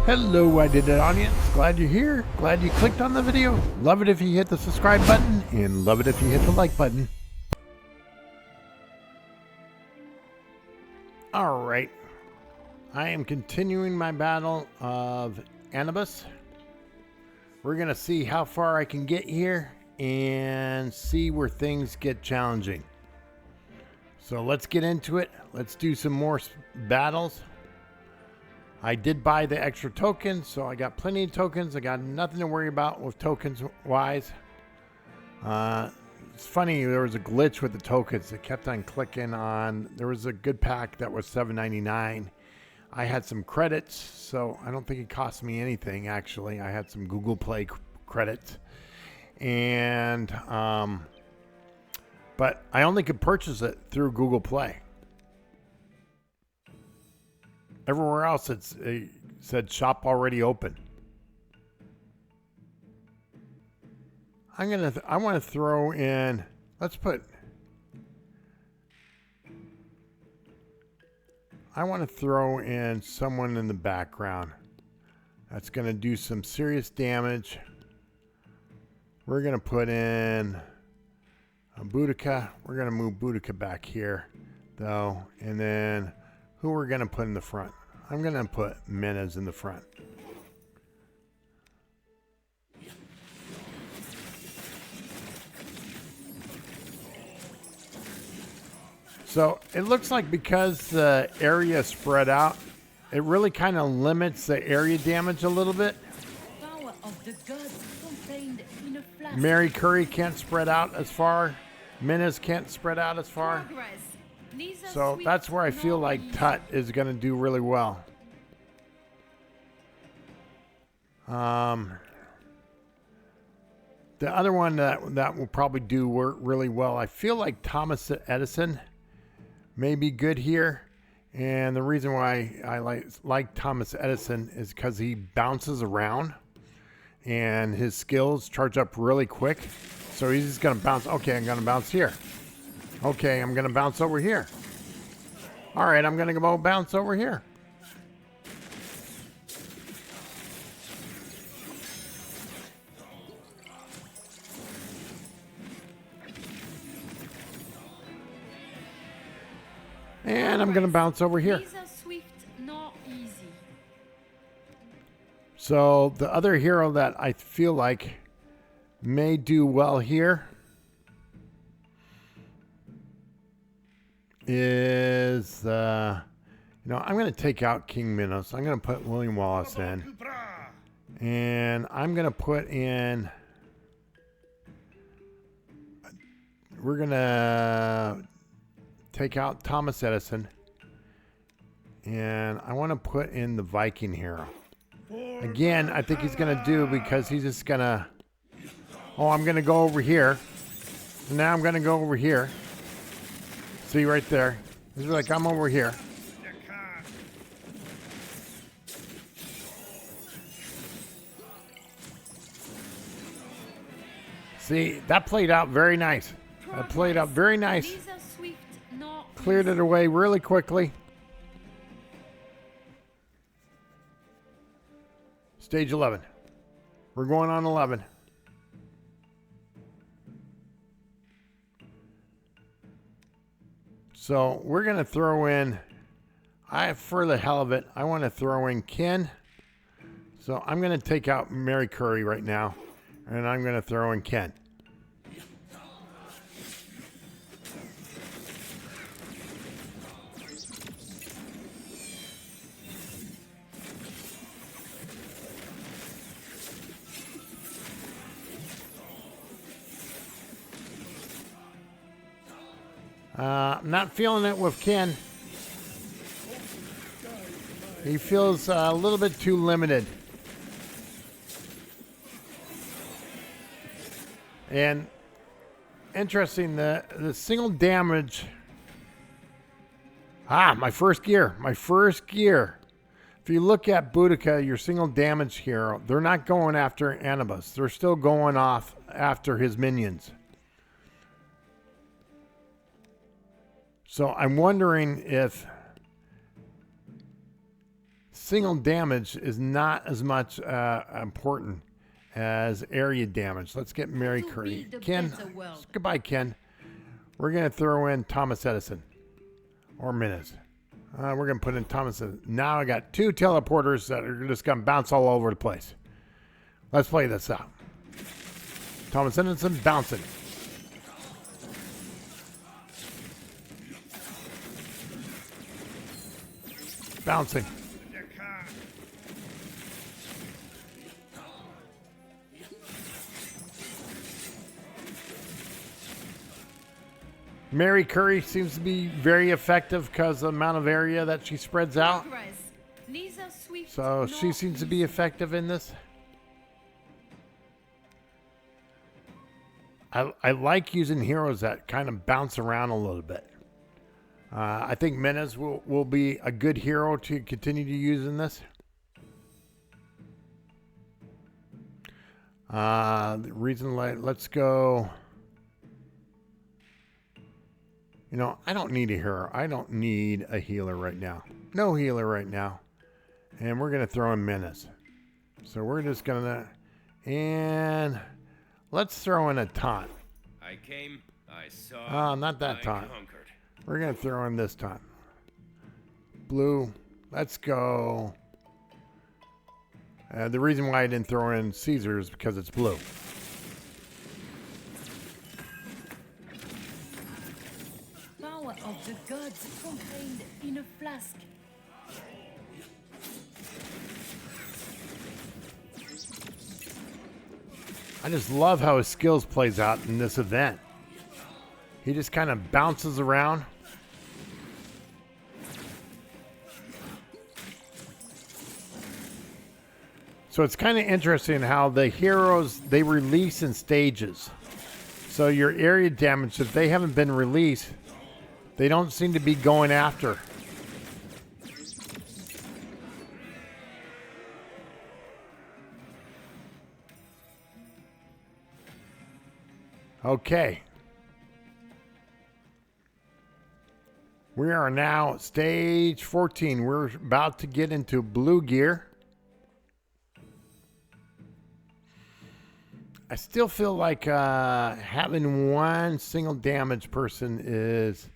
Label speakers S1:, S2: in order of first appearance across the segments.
S1: Hello, I did it audience. Glad you're here. Glad you clicked on the video. Love it if you hit the subscribe button and love it if you hit the like button. All right. I am continuing my battle of Anubis. We're going to see how far I can get here and see where things get challenging. So let's get into it. Let's do some more battles. I did buy the extra tokens, so I got plenty of tokens. I got nothing to worry about with tokens wise. It's funny, there was a glitch with the tokens. It kept on clicking on. There was a good pack that was $7.99. I had some credits, so I don't think it cost me anything, actually. I had some Google Play credits. And, but I only could purchase it through Google Play. Everywhere else, it said shop already open. I want to throw in, I want to throw in someone in the background that's going to do some serious damage. We're going to put in a Boudica. We're going to move Boudica back here, though, and then who we're going to put in the front? I'm going to put Menes in the front. So it looks like because the area is spread out, it really kind of limits the area damage a little bit.
S2: Power of the gods contained in a flask.
S1: Mary Curry can't spread out as far. Menes can't spread out as far.
S2: Progress. These are
S1: So
S2: sweet,
S1: that's where I feel
S2: not
S1: like
S2: easy.
S1: Tut is going to do really well. The other one that will probably do really well, I feel like Thomas Edison may be good here. And the reason why I like Thomas Edison is because he bounces around and his skills charge up really quick. So he's just going to bounce. Okay, I'm going to bounce here. Okay, I'm going to bounce over here. All right, I'm going to go bounce over here. And I'm going to bounce over here.
S2: These are swift, not easy.
S1: So the other hero that I feel like may do well here is, I'm going to take out King Minos. I'm going to put William Wallace in. And I'm going to put in, we're going to take out Thomas Edison. And I want to put in the Viking hero. Again, I think he's going to do because he's just going to, I'm going to go over here. And now I'm going to go over here. See right there. It's like I'm over here. See, that played out very nice. That played out very nice.
S2: These are swift, not
S1: Cleared it away really quickly. Stage 11. We're going on 11. So we're going to throw in, for the hell of it, I want to throw in Ken. So I'm going to take out Mary Curry right now. And I'm going to throw in Ken. I'm not feeling it with Ken. He feels a little bit too limited. And interesting, the single damage. My first gear. If you look at Boudica, your single damage hero, they're not going after Anubis. They're still going off after his minions. So I'm wondering if single damage is not as much important as area damage. Let's get Mary
S2: To
S1: Curry.
S2: build a
S1: Ken,
S2: better world.
S1: goodbye, Ken. We're going to throw in Thomas Edison. Or Minutes. We're going to put in Thomas Edison. Now I got 2 teleporters that are just going to bounce all over the place. Let's play this out. Thomas Edison bouncing. Bouncing. Mary Curry seems to be very effective because of the amount of area that she spreads out.
S2: Progress. Neither swift
S1: So she
S2: nor
S1: seems to be
S2: easy.
S1: effective in this. I like using heroes that kind of bounce around a little bit. I think Menace will be a good hero to continue to use in this. The reason, let's go. You know, I don't need a hero. I don't need a healer right now. No healer right now. And we're going to throw in Menace. So we're just going to... And let's throw in a taunt.
S3: I came, I saw,
S1: Oh, not that
S3: I
S1: taunt.
S3: conquered.
S1: We're going to throw in this taunt. Blue. Let's go. The reason why I didn't throw in Caesar is because it's blue.
S2: Power of the gods contained in a flask.
S1: I just love how his skills plays out in this event. He just kind of bounces around. So it's kind of interesting how the heroes, they release in stages. So your area damage, if they haven't been released, they don't seem to be going after. Okay. We are now stage 14. We're about to get into blue gear. I still feel like having one single damage person is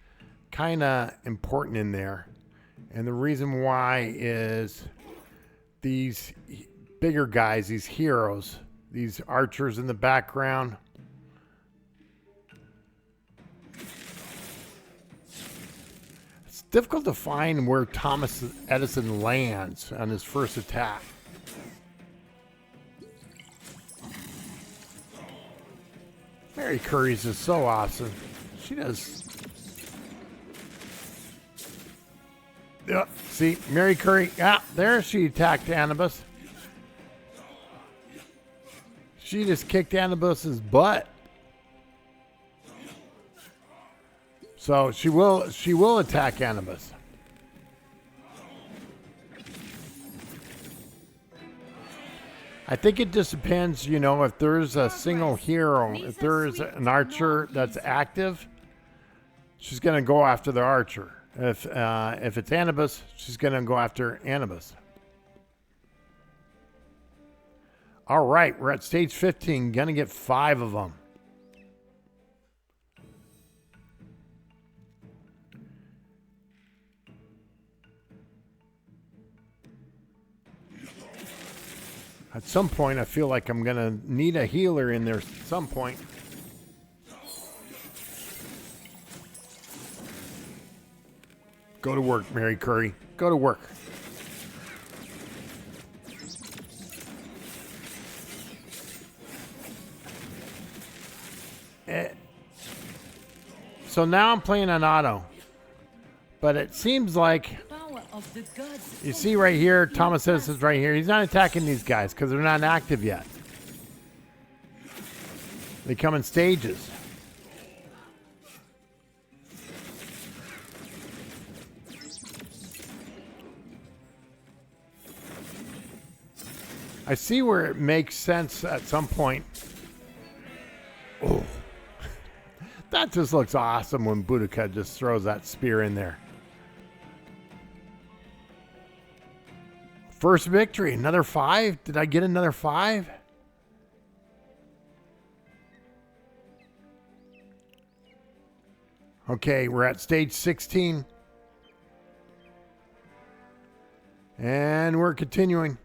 S1: kind of important in there. And the reason why is these bigger guys, these heroes, these archers in the background. It's difficult to find where Thomas Edison lands on his first attack. Mary Curry's is so awesome. She does. Yeah, see, Mary Curry. Yeah, there she attacked Anubis. She just kicked Anubis's butt. So she will attack Anubis. I think it just depends, you know, if there's a single hero, if there is an archer that's active, she's going to go after the archer. If it's Anubis, she's going to go after Anubis. All right, we're at stage 15, going to get 5 of them. At some point, I feel like I'm going to need a healer in there at some point. Go to work, Mary Curry. Go to work. So now I'm playing on auto. But it seems like...
S2: Power of the gods.
S1: You see right here, Thomas Edison's right here. He's not attacking these guys because they're not active yet. They come in stages. I see where it makes sense at some point. Oh, that just looks awesome when Boudica just throws that spear in there. First victory. Another 5. Did I get another 5? Okay, we're at stage 16. And we're continuing.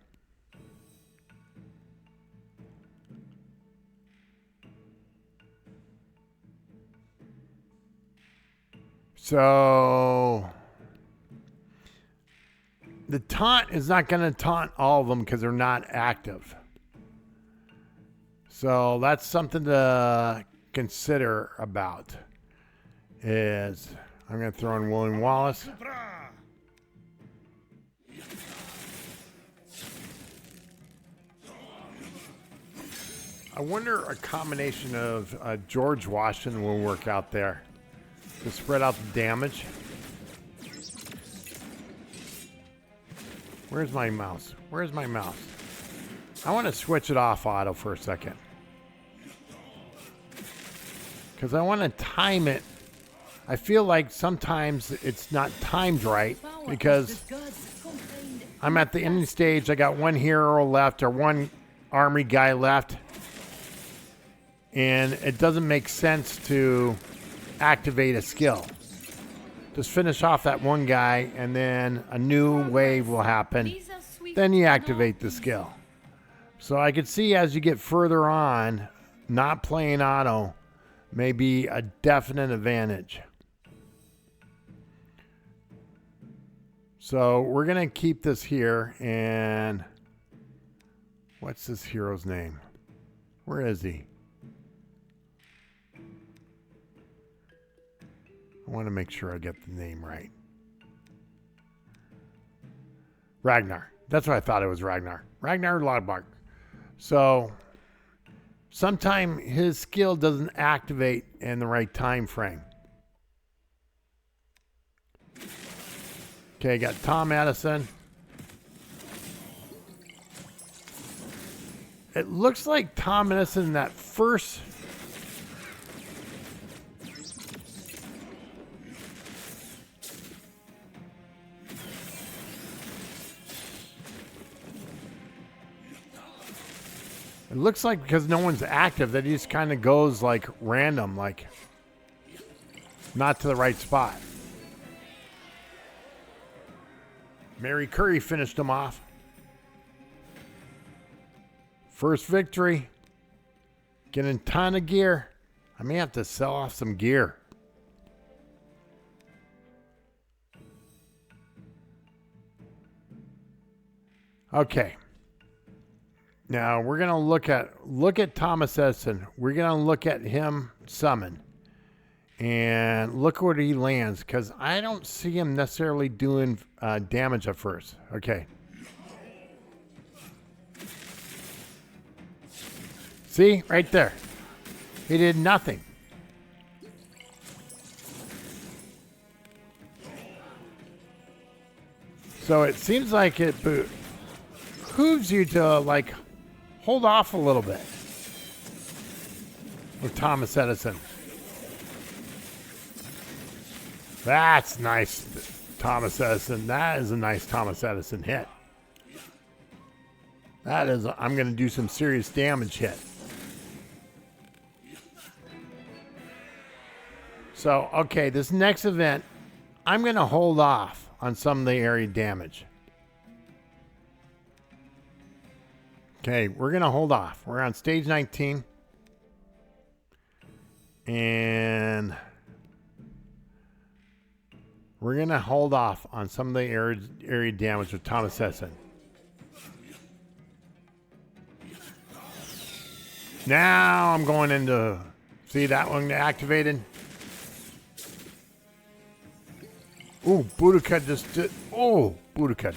S1: So the taunt is not going to taunt all of them because they're not active. So that's something to consider about. Is I'm going to throw in William Wallace. I wonder a combination of George Washington will work out there to spread out the damage. Where's my mouse? Where's my mouse? I want to switch it off auto for a second. Because I want to time it. I feel like sometimes it's not timed right because I'm at the ending stage. I got one hero left or one army guy left. And it doesn't make sense to activate a skill. Just finish off that one guy and then a new wave will happen. Then you activate the skill. So I could see as you get further on, not playing auto may be a definite advantage. So we're going to keep this here. And what's this hero's name? Where is he? I want to make sure I get the name right. Ragnar. That's what I thought it was, Ragnar. Ragnar Lodbark. So sometime his skill doesn't activate in the right time frame. Okay, got Tom Edison. It looks like Tom Edison in that first... It looks like because no one's active that he just kind of goes like random, like not to the right spot. Mary Curry finished him off. First victory. Getting a ton of gear. I may have to sell off some gear. Okay. Now we're gonna look at Thomas Edison. We're gonna look at him summon, and look where he lands because I don't see him necessarily doing damage at first. Okay. See right there, he did nothing. So it seems like it behooves you to like. Hold off a little bit with Thomas Edison. That's nice, Thomas Edison. That is a nice Thomas Edison hit. That is, I'm going to do some serious damage hit. So, okay, this next event, I'm going to hold off on some of the area damage. Okay, we're going to hold off. We're on stage 19. And we're going to hold off on some of the area damage with Thomas Edison. Now I'm going into... See that one activated? Ooh, Budoka just did... Oh, Budoka.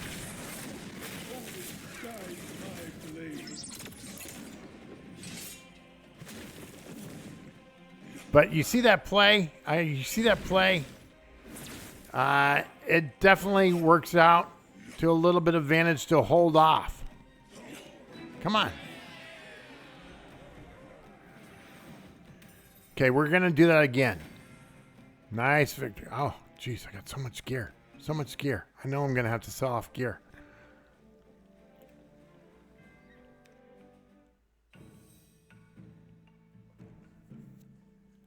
S1: But you see that play? You see that play? It definitely works out to a little bit of advantage to hold off. Come on. Okay, we're going to do that again. Nice victory. Oh, jeez, I got so much gear. So much gear. I know I'm going to have to sell off gear.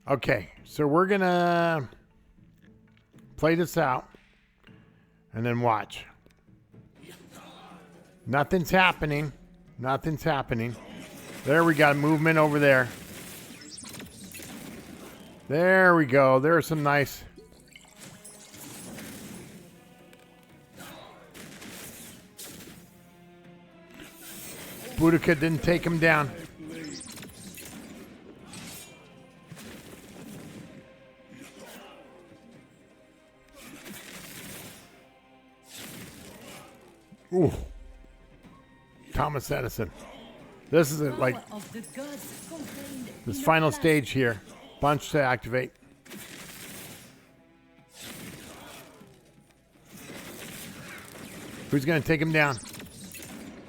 S1: Okay, so we're going to play this out and then watch. Nothing's happening. Nothing's happening. There we got movement over there. There we go. There's some nice. Boudica didn't take him down. Ooh. Thomas Edison. This is like this final stage here. Bunch to activate. Who's going to take him down?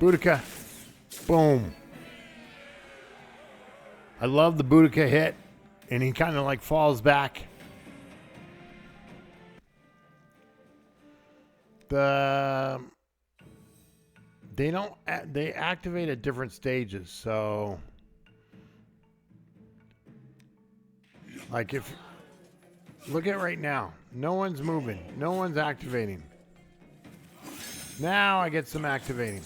S1: Boudica. Boom. I love the Boudica hit. And he kind of like falls back. They activate at different stages, so like if look at right now, no one's moving, no one's activating. Now I get some activating.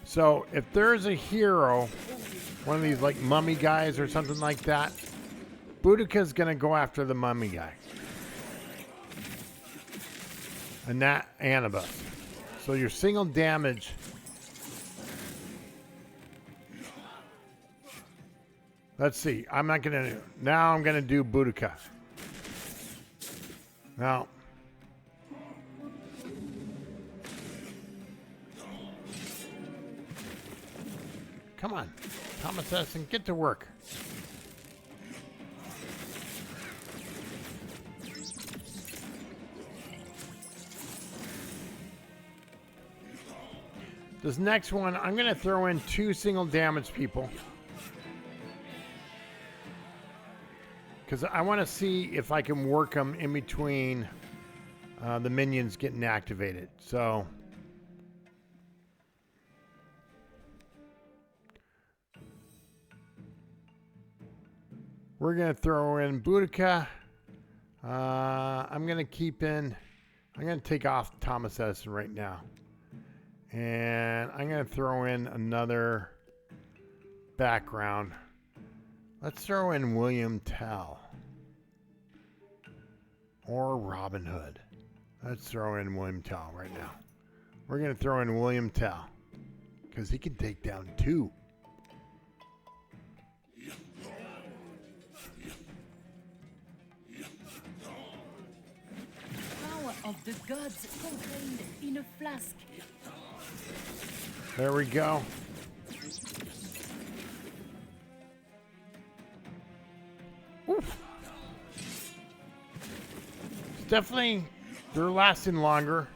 S1: So if there's a hero, one of these like mummy guys or something like that, Boudica's going to go after the mummy guy. And that Anubis. So your single damage. Let's see. I'm not going to. Now I'm going to do Boudica. Now. Come on. Thomas Edison, get to work. This next one, I'm going to throw in 2 single damage people. Because I want to see if I can work them in between the minions getting activated. So we're going to throw in Boudica. I'm going to take off Thomas Edison right now. And I'm going to throw in another background. Let's throw in William Tell. Or Robin Hood. Let's throw in William Tell right now. We're going to throw in William Tell. Because he can take down 2.
S2: Of the gods contained in a flask.
S1: There we go. Oof. It's definitely, they're lasting longer.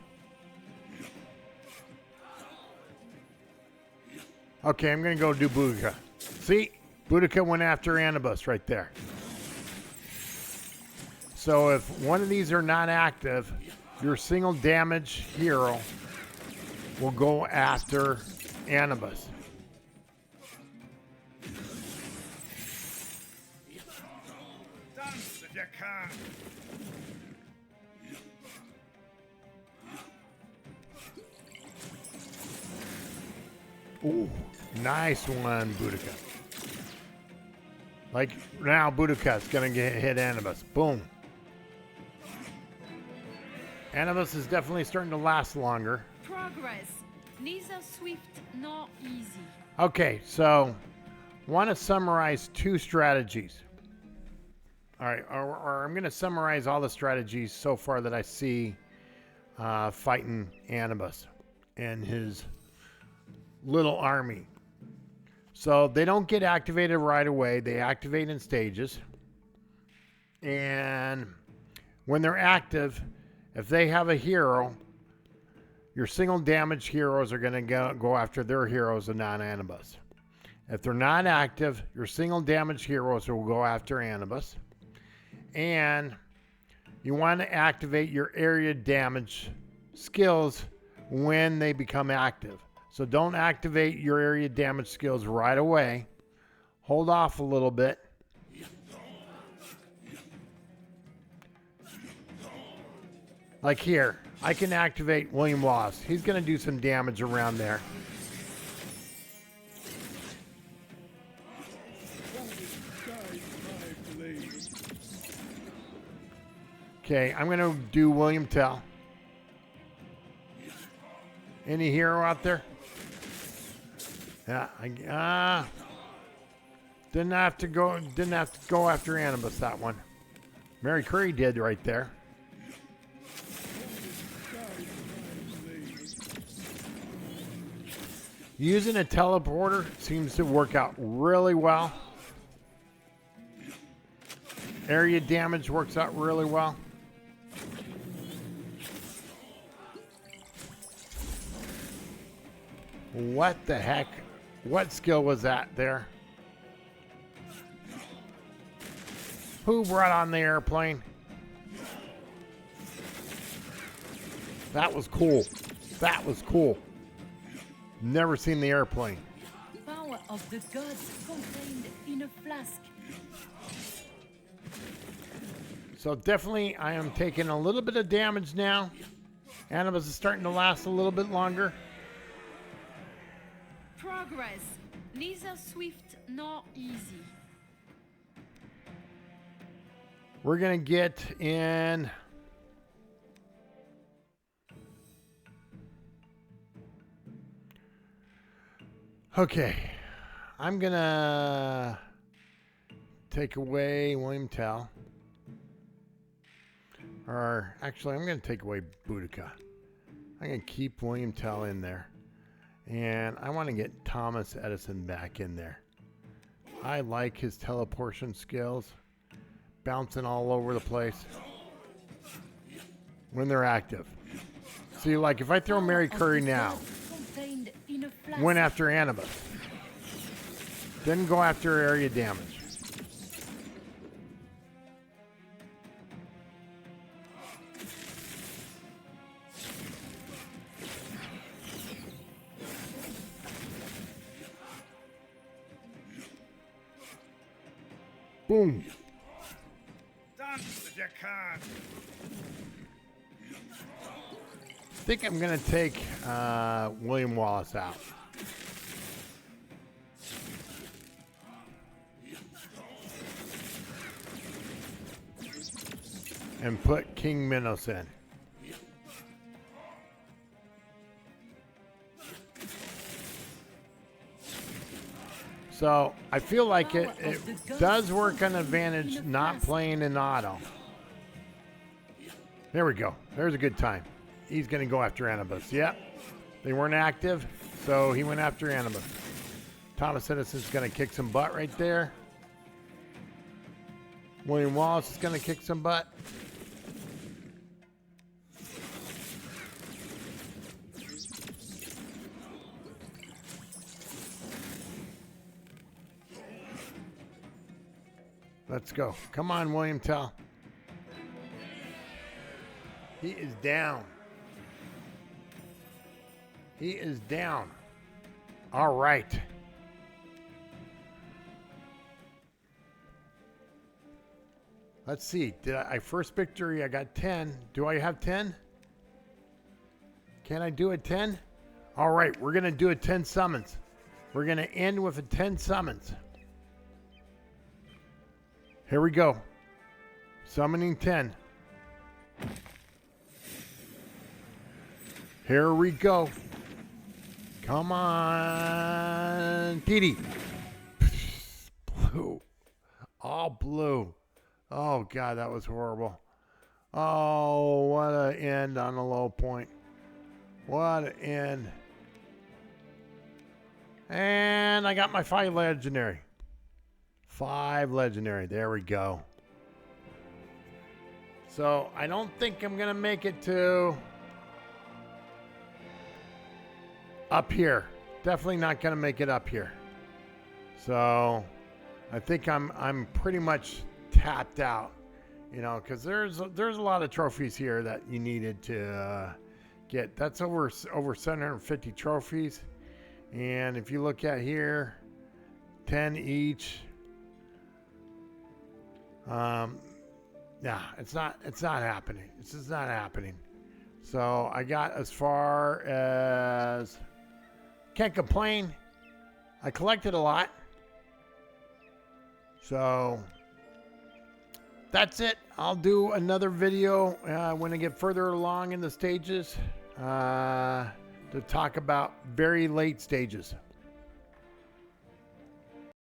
S1: Okay, I'm going to go do Boudica. See? Boudica went after Anubis right there. So if one of these are not active, your single damage hero will go after Anubis.
S3: Dance if you can.
S1: Ooh, nice one, Boudica. Like now, Boudica's gonna hit Anubis. Boom. Anubis is definitely starting to last longer.
S2: Progress. Neither swift nor easy.
S1: Okay, so want to summarize 2 strategies. All right, or I'm going to summarize all the strategies so far that I see fighting Anubis and his little army. So they don't get activated right away. They activate in stages. And when they're active, if they have a hero, your single damage heroes are going to go after their heroes and not Anubis. If they're not active, your single damage heroes will go after Anubis. And you want to activate your area damage skills when they become active. So don't activate your area damage skills right away. Hold off a little bit. Like here, I can activate William Wallace. He's going to do some damage around there. Okay, I'm going to do William Tell. Any hero out there? Yeah, didn't have to go after Anubis that one. Mary Curry did right there. Using a teleporter seems to work out really well. Area damage works out really well. What the heck? What skill was that there? Who brought on the airplane? That was cool. That was cool. Never seen the airplane.
S2: Power of the gods contained in a flask.
S1: So definitely I am taking a little bit of damage now. Anubis is starting to last a little bit longer.
S2: Progress, neither swift nor easy.
S1: We're going to get in. Okay. I'm going to take away William Tell. Or actually, I'm going to take away Boudica. I'm going to keep William Tell in there. And I want to get Thomas Edison back in there. I like his teleportation skills. Bouncing all over the place when they're active. See, like if I throw Mary Curry now, went after Anubis. Didn't go after area damage. Boom.
S3: Done if you can.
S1: I think I'm going to take William Wallace out. And put King Minos in. So I feel like it does work on advantage not playing in auto. There we go. There's a good time. He's going to go after Anubis. Yep. They weren't active, so he went after Anubis. Thomas Edison's going to kick some butt right there. William Wallace is going to kick some butt. Let's go. Come on, William Tell. He is down. He is down. All right. Let's see. Did I first victory? I got 10. Do I have 10? Can I do a 10? All right. We're going to do a 10 summons. We're going to end with a 10 summons. Here we go. Summoning 10. Here we go. Come on. Petey. Blue. All blue. Oh, God, that was horrible. Oh, what an end on a low point. What an end. And I got my 5 legendary. 5 legendary. There we go. So I don't think I'm going to make it to up here. Definitely not going to make it up here. So I think I'm pretty much tapped out, you know, because there's a lot of trophies here that you needed to get. That's over 750 trophies. And if you look at here, 10 each. Yeah, it's not happening. It's just not happening. So I got as far as, can't complain. I collected a lot. So that's it. I'll do another video when I get further along in the stages to talk about very late stages.